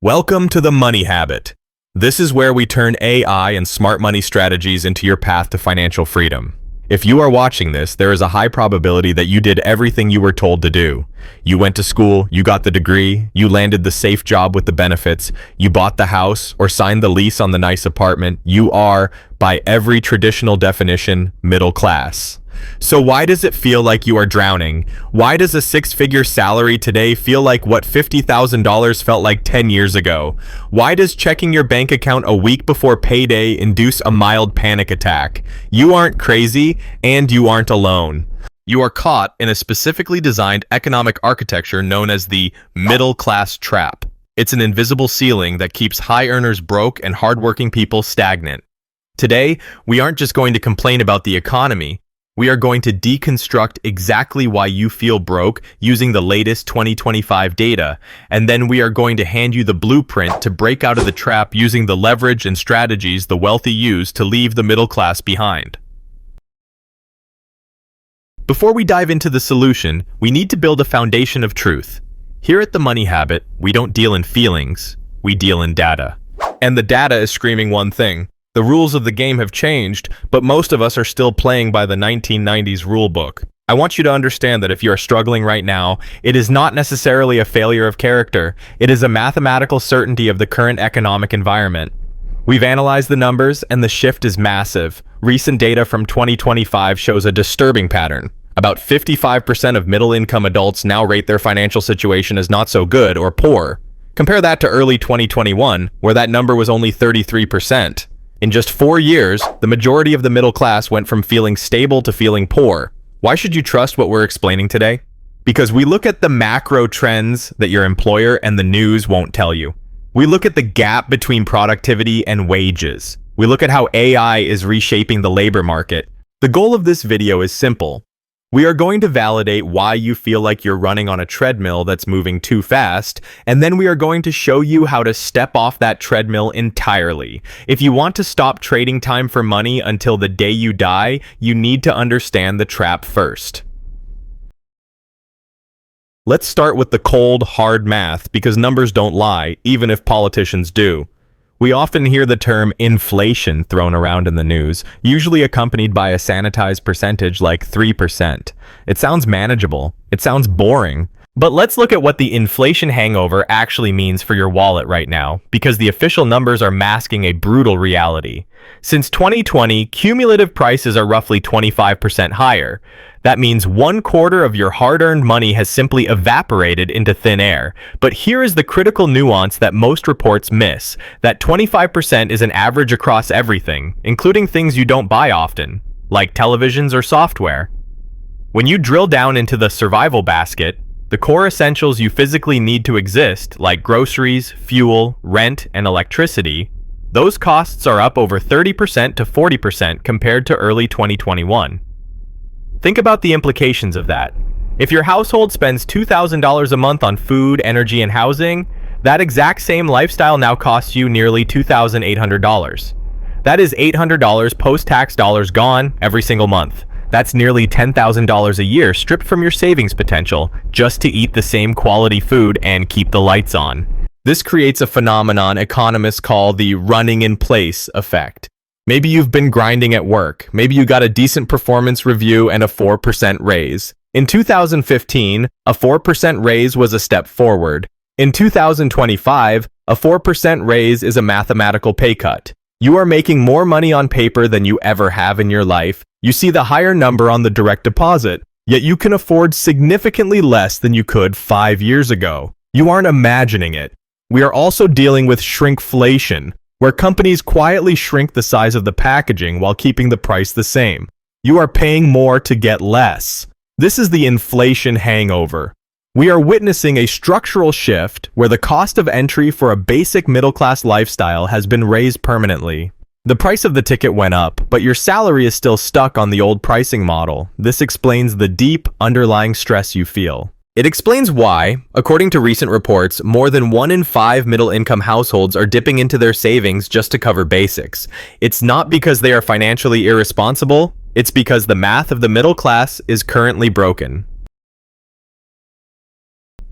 Welcome to the Money Habit. This is where we turn AI and smart money strategies into your path to financial freedom. If you are watching this, there is a high probability that you did everything you were told to do. You went to school, you got the degree, you landed the safe job with the benefits, you bought the house or signed the lease on the nice apartment. You are, by every traditional definition, middle class. So why does it feel like you are drowning? Why does a six-figure salary today feel like what $50,000 felt like 10 years ago? Why does checking your bank account a week before payday induce a mild panic attack? You aren't crazy, and you aren't alone. You are caught in a specifically designed economic architecture known as the middle-class trap. It's an invisible ceiling that keeps high earners broke and hardworking people stagnant. Today, we aren't just going to complain about the economy. We are going to deconstruct exactly why you feel broke using the latest 2025 data, and then we are going to hand you the blueprint to break out of the trap using the leverage and strategies the wealthy use to leave the middle class behind. Before we dive into the solution, we need to build a foundation of truth. Here at The Money Habit, we don't deal in feelings, we deal in data. And the data is screaming one thing. The rules of the game have changed, but most of us are still playing by the 1990s rulebook. I want you to understand that if you are struggling right now, it is not necessarily a failure of character. It is a mathematical certainty of the current economic environment. We've analyzed the numbers, and the shift is massive. Recent data from 2025 shows a disturbing pattern. About 55% of middle-income adults now rate their financial situation as not so good or poor. Compare that to early 2021, where that number was only 33%. In just 4 years, the majority of the middle class went from feeling stable to feeling poor. Why should you trust what we're explaining today? Because we look at the macro trends that your employer and the news won't tell you. We look at the gap between productivity and wages. We look at how AI is reshaping the labor market. The goal of this video is simple. We are going to validate why you feel like you're running on a treadmill that's moving too fast, and then we are going to show you how to step off that treadmill entirely. If you want to stop trading time for money until the day you die, you need to understand the trap first. Let's start with the cold, hard math, because numbers don't lie, even if politicians do. We often hear the term inflation thrown around in the news, usually accompanied by a sanitized percentage like 3%. It sounds manageable. It sounds boring. But let's look at what the inflation hangover actually means for your wallet right now, because the official numbers are masking a brutal reality. Since 2020, cumulative prices are roughly 25% higher. That means 1/4 of your hard-earned money has simply evaporated into thin air. But here is the critical nuance that most reports miss. That 25% is an average across everything, including things you don't buy often, like televisions or software. When you drill down into the survival basket, the core essentials you physically need to exist, like groceries, fuel, rent, and electricity, those costs are up over 30% to 40% compared to early 2021. Think about the implications of that. If your household spends $2,000 a month on food, energy, and housing, that exact same lifestyle now costs you nearly $2,800. That is $800 post-tax dollars gone every single month. That's nearly $10,000 a year stripped from your savings potential just to eat the same quality food and keep the lights on. This creates a phenomenon economists call the running in place effect. Maybe you've been grinding at work. Maybe you got a decent performance review and a 4% raise. In 2015, a 4% raise was a step forward. In 2025, a 4% raise is a mathematical pay cut. You are making more money on paper than you ever have in your life. You see the higher number on the direct deposit, yet you can afford significantly less than you could 5 years ago. You aren't imagining it. We are also dealing with shrinkflation, where companies quietly shrink the size of the packaging while keeping the price the same. You are paying more to get less. This is the inflation hangover. We are witnessing a structural shift where the cost of entry for a basic middle-class lifestyle has been raised permanently. The price of the ticket went up, but your salary is still stuck on the old pricing model. This explains the deep, underlying stress you feel. It explains why, according to recent reports, more than 1 in 5 middle-income households are dipping into their savings just to cover basics. It's not because they are financially irresponsible, it's because the math of the middle class is currently broken.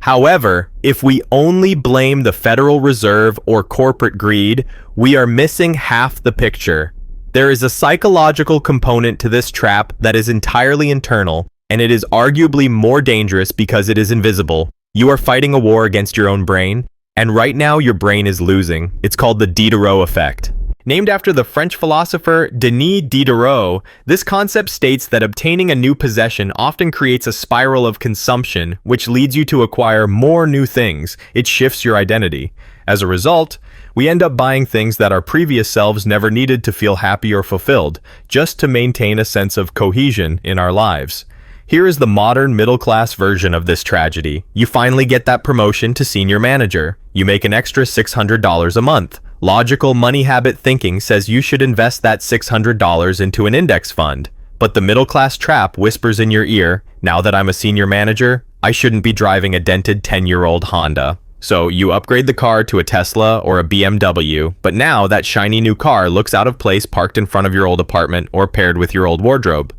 However, if we only blame the Federal Reserve or corporate greed, we are missing half the picture. There is a psychological component to this trap that is entirely internal, and it is arguably more dangerous because it is invisible. You are fighting a war against your own brain, and right now your brain is losing. It's called the Diderot effect. Named after the French philosopher Denis Diderot, this concept states that obtaining a new possession often creates a spiral of consumption, which leads you to acquire more new things. It shifts your identity. As a result, we end up buying things that our previous selves never needed to feel happy or fulfilled, just to maintain a sense of cohesion in our lives. Here is the modern middle-class version of this tragedy. You finally get that promotion to senior manager. You make an extra $600 a month. Logical money habit thinking says you should invest that $600 into an index fund. But the middle-class trap whispers in your ear, now that I'm a senior manager, I shouldn't be driving a dented 10-year-old Honda. So you upgrade the car to a Tesla or a BMW, but now that shiny new car looks out of place parked in front of your old apartment or paired with your old wardrobe.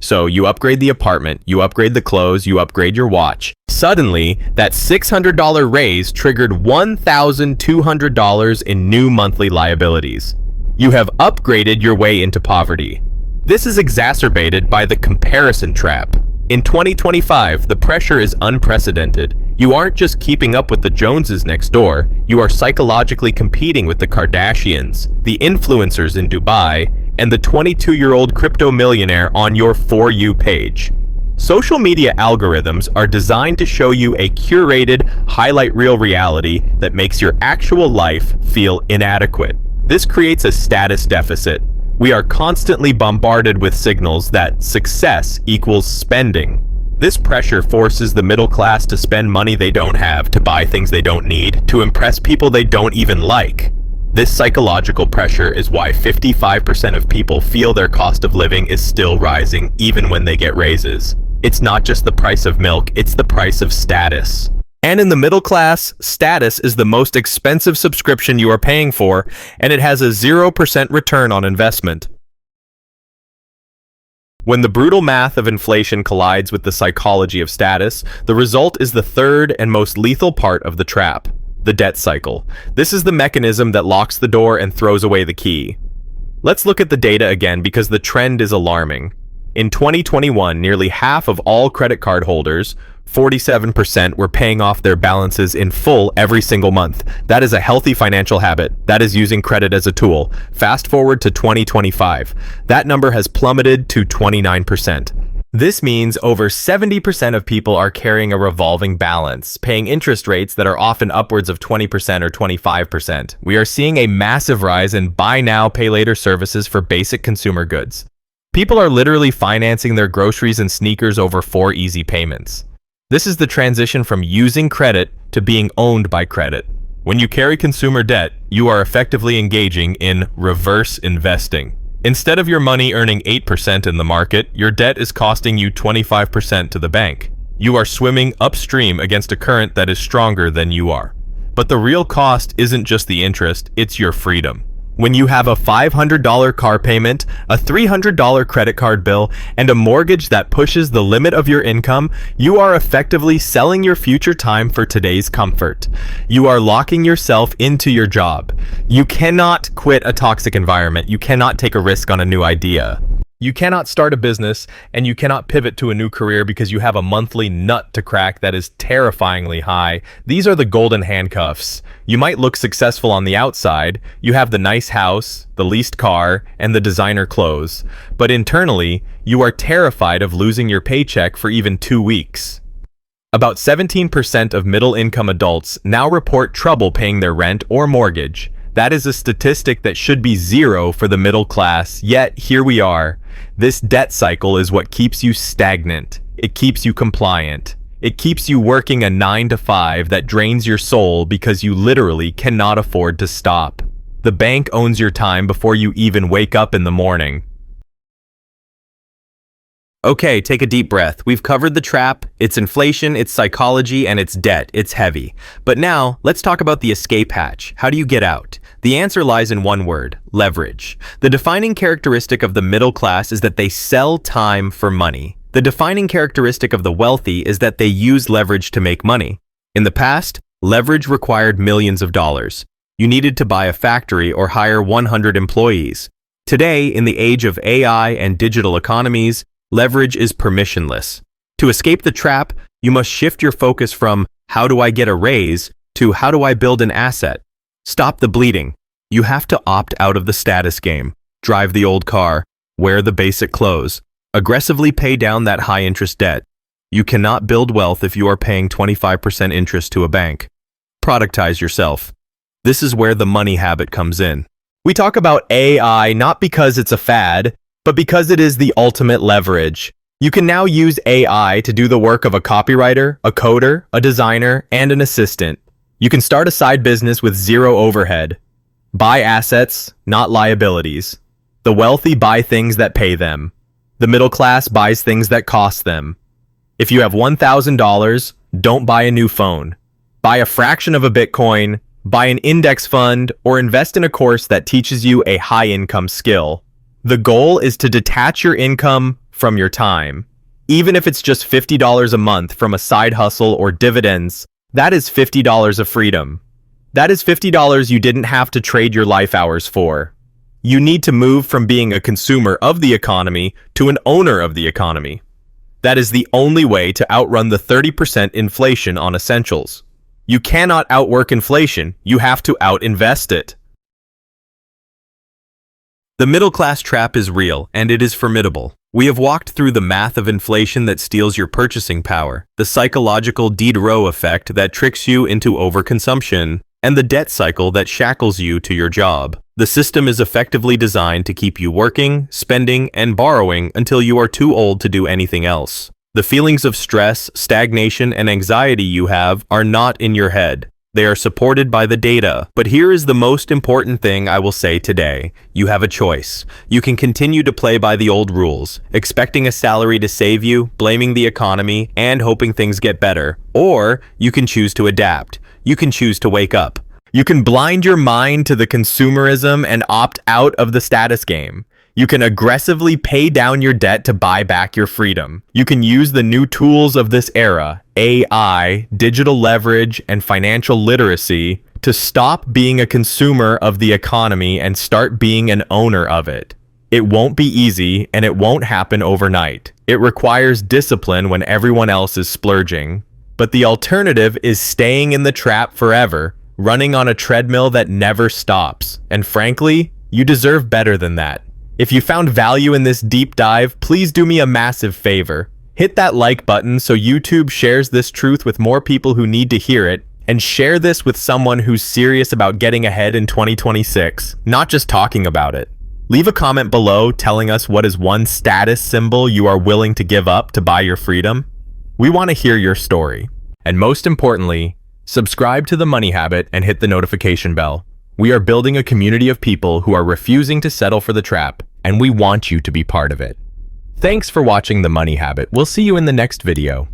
So you upgrade the apartment, you upgrade the clothes, you upgrade your watch. Suddenly, that $600 raise triggered $1,200 in new monthly liabilities. You have upgraded your way into poverty. This is exacerbated by the comparison trap. In 2025, the pressure is unprecedented. You aren't just keeping up with the Joneses next door, you are psychologically competing with the Kardashians, the influencers in Dubai, and the 22-year-old crypto millionaire on your For You page. Social media algorithms are designed to show you a curated, highlight reel reality that makes your actual life feel inadequate. This creates a status deficit. We are constantly bombarded with signals that success equals spending. This pressure forces the middle class to spend money they don't have, to buy things they don't need, to impress people they don't even like. This psychological pressure is why 55% of people feel their cost of living is still rising even when they get raises. It's not just the price of milk, it's the price of status. And in the middle class, status is the most expensive subscription you are paying for, and it has a 0% return on investment. When the brutal math of inflation collides with the psychology of status, the result is the third and most lethal part of the trap. The debt cycle. This is the mechanism that locks the door and throws away the key. Let's look at the data again because the trend is alarming. In 2021, nearly half of all credit card holders, 47%, were paying off their balances in full every single month. That is a healthy financial habit. That is using credit as a tool. Fast forward to 2025. That number has plummeted to 29%. This means over 70% of people are carrying a revolving balance, paying interest rates that are often upwards of 20% or 25%. We are seeing a massive rise in buy now, pay later services for basic consumer goods. People are literally financing their groceries and sneakers over 4 easy payments. This is the transition from using credit to being owned by credit. When you carry consumer debt, you are effectively engaging in reverse investing. Instead of your money earning 8% in the market, your debt is costing you 25% to the bank. You are swimming upstream against a current that is stronger than you are. But the real cost isn't just the interest, it's your freedom. When you have a $500 car payment, a $300 credit card bill, and a mortgage that pushes the limit of your income, you are effectively selling your future time for today's comfort. You are locking yourself into your job. You cannot quit a toxic environment. You cannot take a risk on a new idea. You cannot start a business, and you cannot pivot to a new career because you have a monthly nut to crack that is terrifyingly high. These are the golden handcuffs. You might look successful on the outside. You have the nice house, the leased car, and the designer clothes. But internally, you are terrified of losing your paycheck for even 2 weeks. About 17% of middle-income adults now report trouble paying their rent or mortgage. That is a statistic that should be 0 for the middle class, yet here we are. This debt cycle is what keeps you stagnant. It keeps you compliant. It keeps you working a 9-to-5 that drains your soul because you literally cannot afford to stop. The bank owns your time before you even wake up in the morning. Okay, take a deep breath. We've covered the trap, its inflation, its psychology, and its debt. It's heavy. But now, let's talk about the escape hatch. How do you get out? The answer lies in one word: leverage. The defining characteristic of the middle class is that they sell time for money. The defining characteristic of the wealthy is that they use leverage to make money. In the past, leverage required millions of dollars. You needed to buy a factory or hire 100 employees. Today, in the age of AI and digital economies, leverage is permissionless. To escape the trap, you must shift your focus from "how do I get a raise" to "how do I build an asset?" Stop the bleeding. You have to opt out of the status game, drive the old car, wear the basic clothes, aggressively pay down that high-interest debt. You cannot build wealth if you are paying 25% interest to a bank. Productize yourself. This is where the money habit comes in. We talk about AI not because it's a fad, but because it is the ultimate leverage. You can now use AI to do the work of a copywriter, a coder, a designer, and an assistant. You can start a side business with zero overhead. Buy assets, not liabilities. The wealthy buy things that pay them. The middle class buys things that cost them. If you have $1,000, don't buy a new phone. Buy a fraction of a Bitcoin, buy an index fund, or invest in a course that teaches you a high-income skill. The goal is to detach your income from your time. Even if it's just $50 a month from a side hustle or dividends, that is $50 of freedom. That is $50 you didn't have to trade your life hours for. You need to move from being a consumer of the economy to an owner of the economy. That is the only way to outrun the 30% inflation on essentials. You cannot outwork inflation, you have to outinvest it. The middle class trap is real, and it is formidable. We have walked through the math of inflation that steals your purchasing power, the psychological Diderot effect that tricks you into overconsumption, and the debt cycle that shackles you to your job. The system is effectively designed to keep you working, spending, and borrowing until you are too old to do anything else. The feelings of stress, stagnation, and anxiety you have are not in your head. They are supported by the data. But here is the most important thing I will say today. You have a choice. You can continue to play by the old rules, expecting a salary to save you, blaming the economy, and hoping things get better. Or you can choose to adapt. You can choose to wake up. You can blind your mind to the consumerism and opt out of the status game. You can aggressively pay down your debt to buy back your freedom. You can use the new tools of this era, AI, digital leverage, and financial literacy, to stop being a consumer of the economy and start being an owner of it. It won't be easy, and it won't happen overnight. It requires discipline when everyone else is splurging. But the alternative is staying in the trap forever, running on a treadmill that never stops. And frankly, you deserve better than that. If you found value in this deep dive, please do me a massive favor. Hit that like button so YouTube shares this truth with more people who need to hear it, and share this with someone who's serious about getting ahead in 2026, not just talking about it. Leave a comment below telling us what is one status symbol you are willing to give up to buy your freedom. We want to hear your story. And most importantly, subscribe to The Money Habit and hit the notification bell. We are building a community of people who are refusing to settle for the trap, and we want you to be part of it. Thanks for watching The Money Habit. We'll see you in the next video.